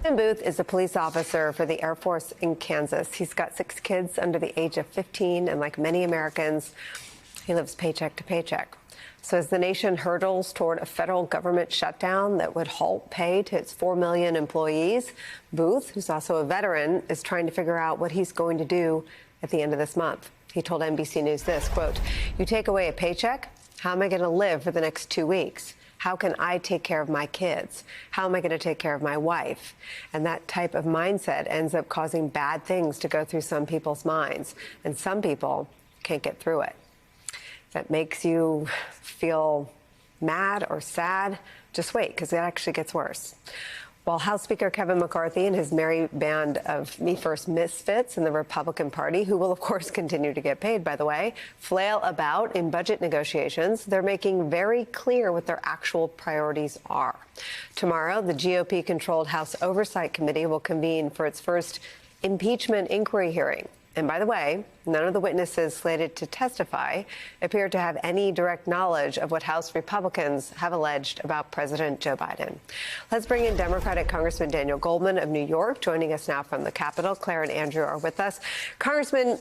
Tim Booth is a police officer for the Air Force in Kansas. He's got 6 kids under the age of 15, and like many Americans, he lives paycheck to paycheck. So as the nation hurdles toward a federal government shutdown that would halt pay to its 4 million employees, Booth, who's also a veteran, is trying to figure out what he's going to do at the end of this month. He told NBC News this, quote, "You take away a paycheck, how am I going to live for the next 2 weeks? How can I take care of my kids? How am I going to take care of my wife?" And that type of mindset ends up causing bad things to go through some people's minds. And some people can't get through it. If that makes you feel mad or sad, just wait, because it actually gets worse. While House Speaker Kevin McCarthy and his merry band of Me First misfits in the Republican Party, who will, of course, continue to get paid, by the way, flail about in budget negotiations, they're making very clear what their actual priorities are. Tomorrow, the GOP-controlled House Oversight Committee will convene for its first impeachment inquiry hearing. And by the way, none of the witnesses slated to testify appear to have any direct knowledge of what House Republicans have alleged about President Joe Biden. Let's bring in Democratic Congressman Daniel Goldman of New York, joining us now from the Capitol. Claire and Andrew are with us. Congressman,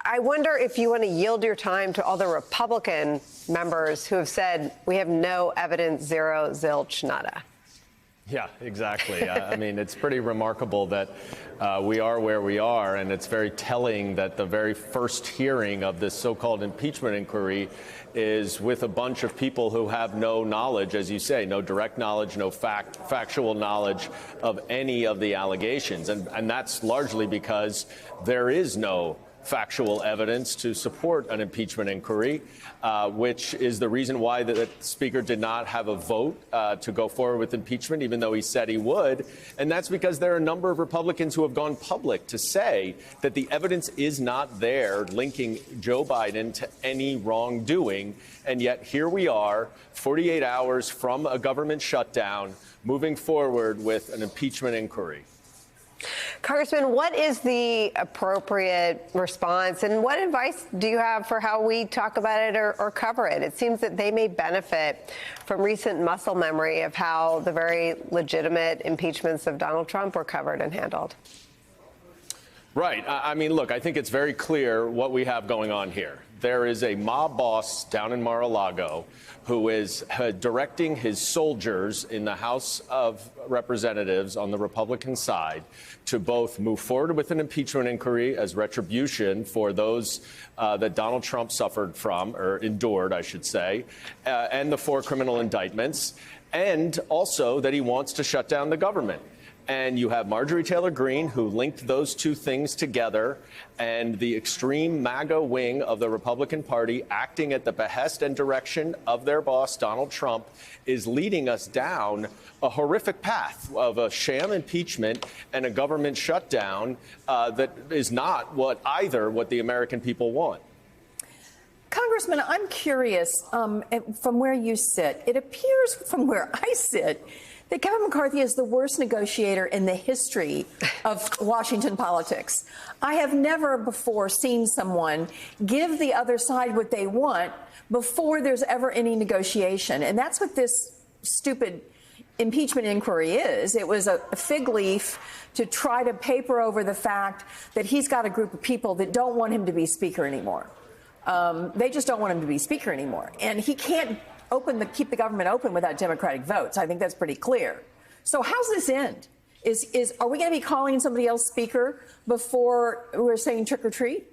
I wonder if you want to yield your time to all the Republican members who have said, we have no evidence, zero, zilch, nada. Yeah, exactly. I mean, it's pretty remarkable that we are where we are, and it's very telling that the very first hearing of this so-called impeachment inquiry is with a bunch of people who have no knowledge, as you say, no direct knowledge, no factual knowledge of any of the allegations. And that's largely because there is no factual evidence to support an impeachment inquiry, which is the reason why the Speaker did not have a vote to go forward with impeachment, even though he said he would. And that's because there are a number of Republicans who have gone public to say that the evidence is not there linking Joe Biden to any wrongdoing. And yet here we are, 48 hours from a government shutdown, moving forward with an impeachment inquiry. Congressman, what is the appropriate response, and what advice do you have for how we talk about it or cover it? It seems that they may benefit from recent muscle memory of how the very legitimate impeachments of Donald Trump were covered and handled. Right. I mean, look, I think it's very clear what we have going on here. There is a mob boss down in Mar-a-Lago who is directing his soldiers in the House of Representatives on the Republican side to both move forward with an impeachment inquiry as retribution for those that Donald Trump suffered from, or endured, I should say, and the 4 criminal indictments, and also that he wants to shut down the government. And you have Marjorie Taylor Greene, who linked those two things together, and the extreme MAGA wing of the Republican Party, acting at the behest and direction of their boss, Donald Trump, is leading us down a horrific path of a sham impeachment and a government shutdown that is not what the American people want. Congressman, I'm curious, from where you sit, it appears from where I sit that Kevin McCarthy is the worst negotiator in the history of Washington politics. I have never before seen someone give the other side what they want before there's ever any negotiation. And that's what this stupid impeachment inquiry is. It was a fig leaf to try to paper over the fact that he's got a group of people that don't want him to be Speaker anymore. They just don't want him to be Speaker anymore. And he can't keep the government open without Democratic votes. I think that's pretty clear. So how's this end? Are we going to be calling somebody else Speaker before we're saying trick or treat?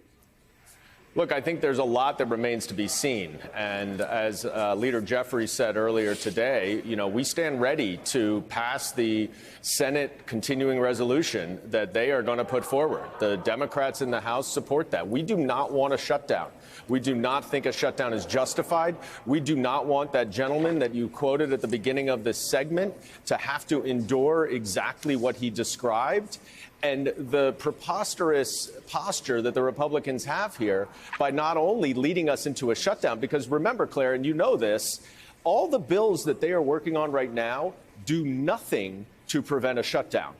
Look, I think there's a lot that remains to be seen. And as Leader Jeffries said earlier today, we stand ready to pass the Senate continuing resolution that they are going to put forward. The Democrats in the House support that. We do not want a shutdown. We do not think a shutdown is justified. We do not want that gentleman that you quoted at the beginning of this segment to have to endure exactly what he described. And the preposterous posture that the Republicans have here by not only leading us into a shutdown, because remember, Claire, and you know this, all the bills that they are working on right now do nothing to prevent a shutdown.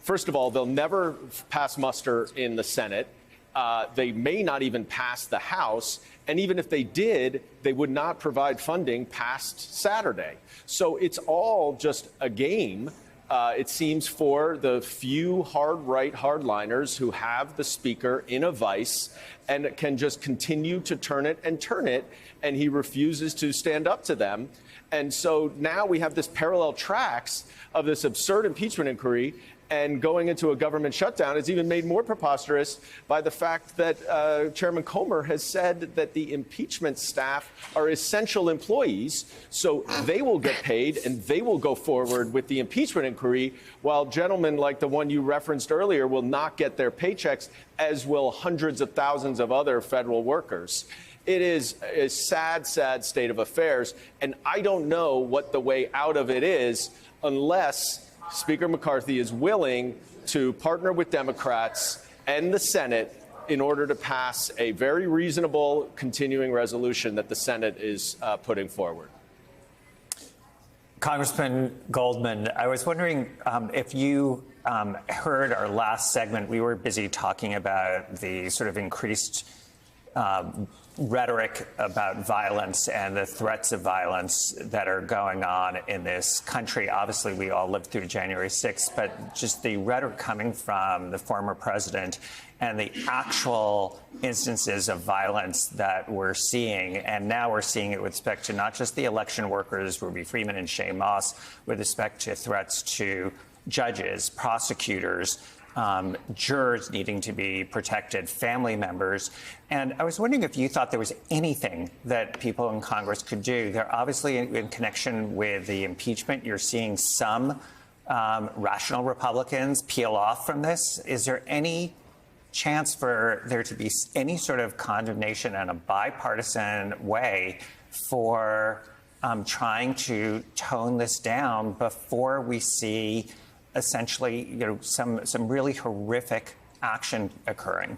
First of all, they'll never pass muster in the Senate. They may not even pass the House. And even if they did, they would not provide funding past Saturday. So it's all just a game. it seems, for the few hard-right hardliners who have the speaker in a vice and can just continue to turn it, and he refuses to stand up to them. And so now we have this parallel tracks of this absurd impeachment inquiry, and going into a government shutdown is even made more preposterous by the fact that Chairman Comer has said that the impeachment staff are essential employees, so they will get paid and they will go forward with the impeachment inquiry, while gentlemen like the one you referenced earlier will not get their paychecks, as will hundreds of thousands of other federal workers. It is a sad, sad state of affairs, and I don't know what the way out of it is unless Speaker McCarthy is willing to partner with Democrats and the Senate in order to pass a very reasonable continuing resolution that the Senate is putting forward. Congressman Goldman, I was wondering if you heard our last segment. We were busy talking about the sort of increased rhetoric about violence and the threats of violence that are going on in this country. Obviously, we all lived through January 6th, but just the rhetoric coming from the former president and the actual instances of violence that we're seeing. And now we're seeing it with respect to not just the election workers, Ruby Freeman and Shane Moss, with respect to threats to judges, prosecutors, jurors needing to be protected, family members. And I was wondering if you thought there was anything that people in Congress could do. They're obviously in connection with the impeachment. You're seeing some rational Republicans peel off from this. Is there any chance for there to be any sort of condemnation in a bipartisan way for trying to tone this down before we see essentially, some really horrific action occurring?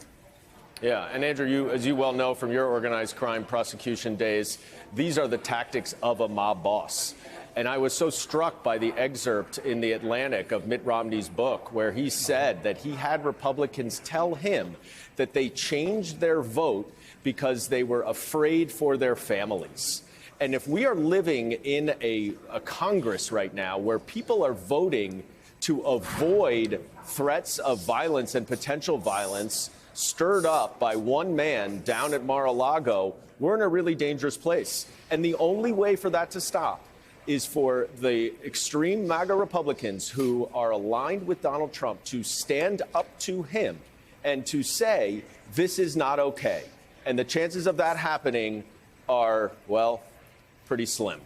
Yeah, and Andrew, as you well know from your organized crime prosecution days, these are the tactics of a mob boss. And I was so struck by the excerpt in The Atlantic of Mitt Romney's book, where he said that he had Republicans tell him that they changed their vote because they were afraid for their families. And if we are living in a Congress right now where people are voting to avoid threats of violence and potential violence stirred up by one man down at Mar-a-Lago, we're in a really dangerous place. And the only way for that to stop is for the extreme MAGA Republicans who are aligned with Donald Trump to stand up to him and to say, this is not okay. And the chances of that happening are, well, pretty slim.